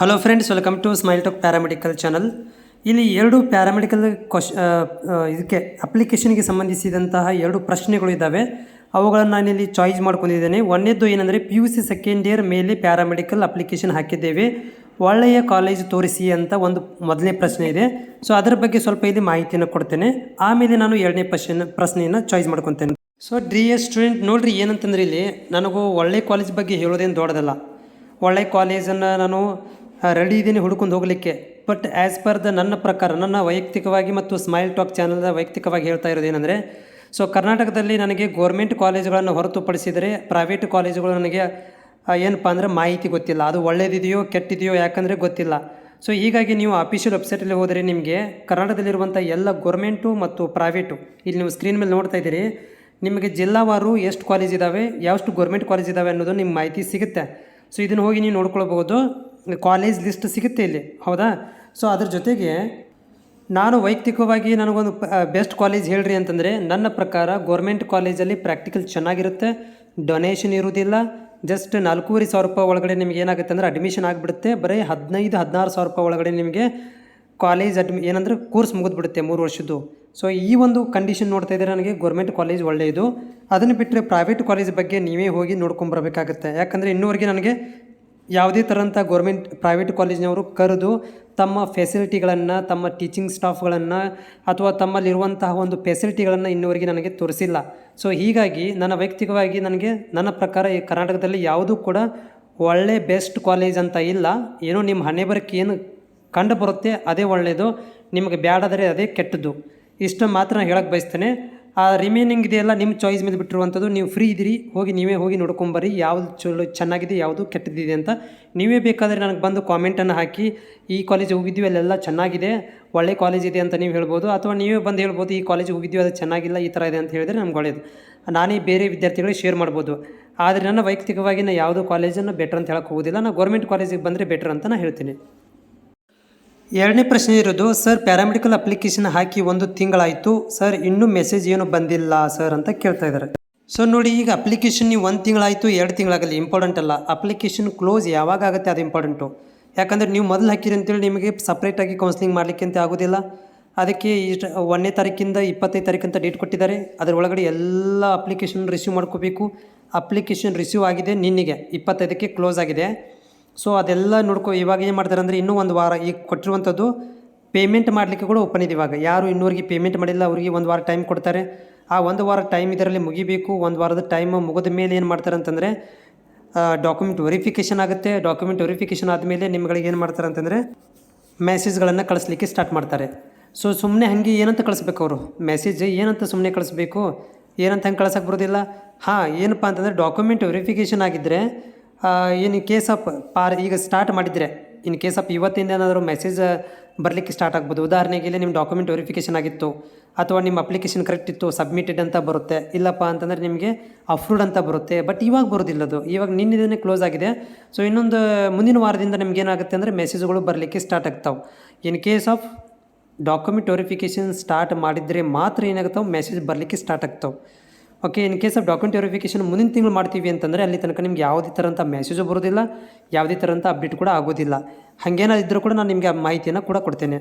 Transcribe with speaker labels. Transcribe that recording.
Speaker 1: Hello friends, welcome to Smile Talk paramedical channel. ಇಲ್ಲಿ ಎರಡು paramedical ಇದಕ್ಕೆ ಅಪ್ಲಿಕೇಶನ್ಗೆ ಸಂಬಂಧಿಸಿದಂತಹ ಎರಡು ಪ್ರಶ್ನೆಗಳು ಇದ್ದಾವೆ. ಅವುಗಳನ್ನು ನಾನಿಲ್ಲಿ ಚಾಯ್ಸ್ ಮಾಡ್ಕೊಂಡಿದ್ದೇನೆ. ಒಂದನೇದು ಏನಂದರೆ PUC ಸೆಕೆಂಡ್ ಇಯರ್ ಮೇಲೆ ಪ್ಯಾರಾಮೆಡಿಕಲ್ ಅಪ್ಲಿಕೇಶನ್ ಹಾಕಿದ್ದೇವೆ, ಒಳ್ಳೆಯ ಕಾಲೇಜ್ ತೋರಿಸಿ ಅಂತ ಒಂದು ಮೊದಲನೇ ಪ್ರಶ್ನೆ ಇದೆ. ಸೊ ಅದರ ಬಗ್ಗೆ ಸ್ವಲ್ಪ ಇಲ್ಲಿ ಮಾಹಿತಿಯನ್ನು ಕೊಡ್ತೇನೆ. ಆಮೇಲೆ ನಾನು ಎರಡನೇ ಪ್ರಶ್ನೆಯನ್ನು ಚಾಯ್ಸ್ ಮಾಡ್ಕೊತೇನೆ. ಸೊ ಡಿಯರ್ ಸ್ಟೂಡೆಂಟ್, ನೋಡಿರಿ ಏನಂತಂದ್ರೆ ಇಲ್ಲಿ ನನಗೂ ಒಳ್ಳೆಯ ಕಾಲೇಜ್ ಬಗ್ಗೆ ಹೇಳೋದೇನು ದೊಡ್ಡದಲ್ಲ. ಒಳ್ಳೆಯ ಕಾಲೇಜನ್ನು ನಾನು ರೆಡಿ ಇದ್ದೀನಿ ಹುಡ್ಕೊಂಡು ಹೋಗಲಿಕ್ಕೆ. ಬಟ್ ಆ್ಯಸ್ ಪರ್ ನನ್ನ ಪ್ರಕಾರ, ನನ್ನ ವೈಯಕ್ತಿಕವಾಗಿ ಮತ್ತು ಸ್ಮೈಲ್ ಟಾಕ್ ಚಾನಲ್ನ ವೈಯಕ್ತಿಕವಾಗಿ ಹೇಳ್ತಾ ಇರೋದು ಏನಂದರೆ, ಸೊ ಕರ್ನಾಟಕದಲ್ಲಿ ನನಗೆ ಗೋರ್ಮೆಂಟ್ ಕಾಲೇಜುಗಳನ್ನು ಹೊರತುಪಡಿಸಿದರೆ ಪ್ರೈವೇಟ್ ಕಾಲೇಜುಗಳು ನನಗೆ ಏನಪ್ಪ ಅಂದರೆ ಮಾಹಿತಿ ಗೊತ್ತಿಲ್ಲ. ಅದು ಒಳ್ಳೆಯದಿದೆಯೋ ಕೆಟ್ಟಿದೆಯೋ ಯಾಕಂದರೆ ಗೊತ್ತಿಲ್ಲ. ಸೊ ಹೀಗಾಗಿ ನೀವು ಅಫಿಷಿಯಲ್ ವೆಬ್ಸೈಟಲ್ಲಿ ಹೋದರೆ ನಿಮಗೆ ಕರ್ನಾಟಕದಲ್ಲಿರುವಂಥ ಎಲ್ಲ ಗೋರ್ಮೆಂಟು ಮತ್ತು ಪ್ರೈವೇಟು ಇಲ್ಲಿ ನೀವು ಸ್ಕ್ರೀನ್ ಮೇಲೆ ನೋಡ್ತಾ ಇದ್ದೀರಿ. ನಿಮಗೆ ಜಿಲ್ಲಾವಾರು ಎಷ್ಟು ಕಾಲೇಜ್ ಇದ್ದಾವೆ, ಎಷ್ಟು ಗೋರ್ಮೆಂಟ್ ಕಾಲೇಜ್ ಇದ್ದಾವೆ ಅನ್ನೋದು ನಿಮ್ಮ ಮಾಹಿತಿ ಸಿಗುತ್ತೆ. ಸೊ ಇದನ್ನು ಹೋಗಿ ನೀವು ನೋಡ್ಕೊಳ್ಬೋದು. ಕಾಲೇಜ್ ಲಿಸ್ಟ್ ಸಿಗುತ್ತೆ ಇಲ್ಲಿ, ಹೌದಾ? ಸೊ ಅದ್ರ ಜೊತೆಗೆ ನಾನು ವೈಯಕ್ತಿಕವಾಗಿ ನನಗೊಂದು ಬೆಸ್ಟ್ ಕಾಲೇಜ್ ಹೇಳ್ರಿ ಅಂತಂದರೆ, ನನ್ನ ಪ್ರಕಾರ ಗೋರ್ಮೆಂಟ್ ಕಾಲೇಜಲ್ಲಿ ಪ್ರಾಕ್ಟಿಕಲ್ ಚೆನ್ನಾಗಿರುತ್ತೆ, ಡೊನೇಷನ್ ಇರುವುದಿಲ್ಲ. ಜಸ್ಟ್ 4,500 ರೂಪಾಯಿ ಒಳಗಡೆ ನಿಮಗೆ ಏನಾಗುತ್ತೆ ಅಂದರೆ ಅಡ್ಮಿಷನ್ ಆಗಿಬಿಡುತ್ತೆ. ಬರೀ 15-16 ಸಾವಿರ ರೂಪಾಯಿ ಒಳಗಡೆ ನಿಮಗೆ ಕಾಲೇಜ್ ಏನಂದರೆ ಕೋರ್ಸ್ ಮುಗಿದ್ಬಿಡುತ್ತೆ 3 ವರ್ಷದ್ದು. ಸೊ ಈ ಒಂದು ಕಂಡೀಷನ್ ನೋಡ್ತಾ ಇದ್ದರೆ ನನಗೆ ಗೋರ್ಮೆಂಟ್ ಕಾಲೇಜ್ ಒಳ್ಳೆಯದು. ಅದನ್ನು ಬಿಟ್ಟರೆ ಪ್ರೈವೇಟ್ ಕಾಲೇಜ್ ಬಗ್ಗೆ ನೀವೇ ಹೋಗಿ ನೋಡ್ಕೊಂಬರ್ಬೇಕಾಗುತ್ತೆ. ಯಾಕಂದರೆ ಇನ್ನೂವರೆಗೆ ನನಗೆ ಯಾವುದೇ ಥರಂಥ ಗೋರ್ಮೆಂಟ್ ಪ್ರೈವೇಟ್ ಕಾಲೇಜಿನವರು ಕರೆದು ತಮ್ಮ ಫೆಸಿಲಿಟಿಗಳನ್ನು, ತಮ್ಮ ಟೀಚಿಂಗ್ ಸ್ಟಾಫ್ಗಳನ್ನು ಅಥವಾ ತಮ್ಮಲ್ಲಿರುವಂತಹ ಒಂದು ಫೆಸಿಲಿಟಿಗಳನ್ನು ಇನ್ನೂವರೆಗೆ ನನಗೆ ತೋರಿಸಿಲ್ಲ. ಸೊ ಹೀಗಾಗಿ ನನ್ನ ವೈಯಕ್ತಿಕವಾಗಿ ನನ್ನ ಪ್ರಕಾರ ಈ ಕರ್ನಾಟಕದಲ್ಲಿ ಯಾವುದೂ ಕೂಡ ಒಳ್ಳೆ ಬೆಸ್ಟ್ ಕಾಲೇಜ್ ಅಂತ ಇಲ್ಲ. ಏನೋ ನಿಮ್ಮ ಹಣೆ ಬರಕ್ಕೆ ಏನು ಕಂಡು ಬರುತ್ತೆ ಅದೇ ಒಳ್ಳೆಯದು, ನಿಮಗೆ ಬ್ಯಾಡಾದರೆ ಅದೇ ಕೆಟ್ಟದ್ದು. ಇಷ್ಟು ಮಾತ್ರ ನಾನು ಹೇಳಕ್ಕೆ ಬಯಸ್ತೇನೆ. ಆ ರಿಮೈನಿಂಗ್ ಇದೆಯಲ್ಲ ನಿಮ್ಮ ಚಾಯ್ಸ್ ಮೇಲೆ ಬಿಟ್ಟಿರುವಂಥದ್ದು. ನೀವು ಫ್ರೀ ಇದ್ದೀರಿ, ನೀವೇ ಹೋಗಿ ನೋಡ್ಕೊಂಬರ್ರಿ ಯಾವುದು ಚಲೋ ಚೆನ್ನಾಗಿದೆ, ಯಾವುದು ಕೆಟ್ಟದಿದೆ ಅಂತ. ನೀವೇ ಬೇಕಾದರೆ ನನಗೆ ಬಂದು ಕಾಮೆಂಟನ್ನು ಹಾಕಿ, ಈ ಕಾಲೇಜ್ ಹೋಗಿದ್ವಿ ಅಲ್ಲೆಲ್ಲ ಚೆನ್ನಾಗಿದೆ, ಒಳ್ಳೆ ಕಾಲೇಜ್ ಇದೆ ಅಂತ ನೀವು ಹೇಳ್ಬೋದು. ಅಥವಾ ನೀವೇ ಬಂದು ಹೇಳ್ಬೋದು, ಈ ಕಾಲೇಜ್ ಹೋಗಿದ್ವಿ ಅದು ಚೆನ್ನಾಗಿಲ್ಲ, ಈ ಥರ ಇದೆ ಅಂತ ಹೇಳಿದರೆ ನಮ್ಗೆ ಒಳ್ಳೆಯದು. ನಾನೇ ಬೇರೆ ವಿದ್ಯಾರ್ಥಿಗಳಿಗೆ ಶೇರ್ ಮಾಡ್ಬೋದು. ಆದರೆ ನನ್ನ ವೈಯಕ್ತಿಕವಾಗಿ ನಾನು ಯಾವುದೋ ಕಾಲೇಜನ್ನು ಬೆಟರ್ ಅಂತ ಹೇಳಕ್ಕೆ ಹೋಗೋದಿಲ್ಲ. ನಾನು ಗೌರ್ಮೆಂಟ್ ಕಾಲೇಜಿಗೆ ಬಂದರೆ ಬೆಟರ್ ಅಂತ ನಾನು ಹೇಳ್ತೀನಿ. ಎರಡನೇ ಪ್ರಶ್ನೆ ಇರೋದು, ಸರ್ ಪ್ಯಾರಾಮೆಡಿಕಲ್ ಅಪ್ಲಿಕೇಶನ್ ಹಾಕಿ 1 ತಿಂಗಳಾಯಿತು ಸರ್, ಇನ್ನೂ ಮೆಸೇಜ್ ಏನು ಬಂದಿಲ್ಲ ಸರ್ ಅಂತ ಕೇಳ್ತಾ ಇದ್ದಾರೆ. ಸೊ ನೋಡಿ, ಈಗ ಅಪ್ಲಿಕೇಶನ್ ನೀವು 1 ತಿಂಗಳಾಯಿತು 2 ತಿಂಗಳಾಗಲಿ ಇಂಪಾರ್ಟೆಂಟ್ ಅಲ್ಲ. ಅಪ್ಲಿಕೇಶನ್ ಕ್ಲೋಸ್ ಯಾವಾಗ ಆಗುತ್ತೆ ಅದು ಇಂಪಾರ್ಟೆಂಟು. ಯಾಕಂದರೆ ನೀವು ಮೊದಲು ಹಾಕಿರಿ ಅಂತೇಳಿ ನಿಮಗೆ ಸಪ್ರೇಟಾಗಿ ಕೌನ್ಸಿಲಿಂಗ್ ಮಾಡಲಿಕ್ಕೆ ಅಂತ ಆಗೋದಿಲ್ಲ. ಅದಕ್ಕೆ 1ನೇ ತಾರೀಕಿಂದ 25 ತಾರೀಕು ಅಂತ ಡೇಟ್ ಕೊಟ್ಟಿದ್ದಾರೆ. ಅದರ ಒಳಗಡೆ ಎಲ್ಲ ಅಪ್ಲಿಕೇಶನ್ ರಿಸೀವ್ ಮಾಡ್ಕೋಬೇಕು. ಅಪ್ಲಿಕೇಶನ್ ರಿಸೀವ್ ಆಗಿದೆ ನಿನ್ನೆಗೆ 25ಕ್ಕೆ ಕ್ಲೋಸ್ ಆಗಿದೆ. ಸೊ ಅದೆಲ್ಲ ಇವಾಗ ಏನು ಮಾಡ್ತಾರೆ ಅಂದರೆ, ಇನ್ನೂ 1 ವಾರ ಈಗ ಕೊಟ್ಟಿರುವಂಥದ್ದು ಪೇಮೆಂಟ್ ಮಾಡಲಿಕ್ಕೆ ಕೂಡ ಓಪನ್ ಇದೆ. ಇವಾಗ ಯಾರು ಇನ್ನೂವರೆಗೆ ಪೇಮೆಂಟ್ ಮಾಡಿಲ್ಲ ಅವರಿಗೆ 1 ವಾರ ಟೈಮ್ ಕೊಡ್ತಾರೆ. ಆ 1 ವಾರ ಟೈಮ್ ಇದರಲ್ಲಿ ಮುಗಿಬೇಕು. 1 ವಾರದ ಟೈಮ್ ಮುಗಿದ ಮೇಲೆ ಏನು ಮಾಡ್ತಾರೆ ಅಂತಂದರೆ, ಡಾಕ್ಯುಮೆಂಟ್ ವೆರಿಫಿಕೇಷನ್ ಆಗುತ್ತೆ. ಡಾಕ್ಯುಮೆಂಟ್ ವೆರಿಫಿಕೇಷನ್ ಆದಮೇಲೆ ನಿಮ್ಗಳಿಗೆ ಏನು ಮಾಡ್ತಾರೆ ಅಂತಂದರೆ ಮೆಸೇಜ್ಗಳನ್ನು ಕಳಿಸ್ಲಿಕ್ಕೆ ಸ್ಟಾರ್ಟ್ ಮಾಡ್ತಾರೆ. ಸೊ ಸುಮ್ಮನೆ ಹಾಗೆ ಏನಂತ ಕಳಿಸ್ಬೇಕು ಅವರು ಮೆಸೇಜ್, ಏನಂತ ಸುಮ್ಮನೆ ಕಳಿಸ್ಬೇಕು, ಏನಂತ ಹಂಗೆ ಕಳ್ಸೋಕ್ಕೆ ಬರೋದಿಲ್ಲ. ಏನಪ್ಪ ಅಂತಂದರೆ ಡಾಕ್ಯುಮೆಂಟ್ ವೆರಿಫಿಕೇಷನ್ ಆಗಿದ್ದರೆ ಇನ್ ಕೇಸ್ ಆಫ್ ಈಗ ಸ್ಟಾರ್ಟ್ ಮಾಡಿದರೆ, ಇನ್ ಕೇಸ್ ಆಫ್ ಇವತ್ತಿಂದ ಏನಾದರೂ ಮೆಸೇಜ್ ಬರಲಿಕ್ಕೆ ಸ್ಟಾರ್ಟ್ ಆಗ್ಬೋದು. ಉದಾಹರಣೆಗೆ ಇಲ್ಲಿ ನಿಮ್ಮ ಡಾಕ್ಯುಮೆಂಟ್ ವೆರಿಫಿಕೇಷನ್ ಆಗಿತ್ತು ಅಥವಾ ನಿಮ್ಮ ಅಪ್ಲಿಕೇಶನ್ ಕರೆಕ್ಟ್ ಇತ್ತು, ಸಬ್ಮಿಟೆಡ್ ಅಂತ ಬರುತ್ತೆ. ಇಲ್ಲಪ್ಪ ಅಂತಂದರೆ ನಿಮಗೆ ಅಪ್ರೂವ್ಡ್ ಅಂತ ಬರುತ್ತೆ. ಬಟ್ ಇವಾಗ ಬರೋದಿಲ್ಲ ಅದು, ಇವಾಗ ನಿನ್ನೆ ಕ್ಲೋಸ್ ಆಗಿದೆ. ಸೊ ಇನ್ನೊಂದು ಮುಂದಿನ ವಾರದಿಂದ ನಿಮ್ಗೆ ಏನಾಗುತ್ತೆ ಅಂದರೆ ಮೆಸೇಜ್ಗಳು ಬರಲಿಕ್ಕೆ ಸ್ಟಾರ್ಟ್ ಆಗ್ತಾವೆ. In case of document verification start ಮಾಡಿದರೆ ಮಾತ್ರ ಏನಾಗ್ತಾವೆ, ಮೆಸೇಜ್ ಬರಲಿಕ್ಕೆ ಸ್ಟಾರ್ಟ್ ಆಗ್ತಾವೆ. Okay, in case of document verification ಮುಂದಿನ ತಿಂಗಳು ಮಾಡ್ತೀವಿ ಅಂತಂದರೆ ಅಲ್ಲಿ ತನಕ ನಿಮ್ಗೆ ಯಾವುದೇ ಥರಂಥ ಮೆಸೇಜು ಬರೋದಿಲ್ಲ, ಯಾವುದೇ ಥರಂಥ ಅಪ್ಡೇಟ್ ಕೂಡ ಆಗೋದಿಲ್ಲ. ಹಾಗೇನಾದಿದ್ದರೂ ಕೂಡ ನಾನು ನಿಮಗೆ ಆ ಮಾಹಿತಿಯನ್ನು ಕೂಡ ಕೊಡ್ತೇನೆ.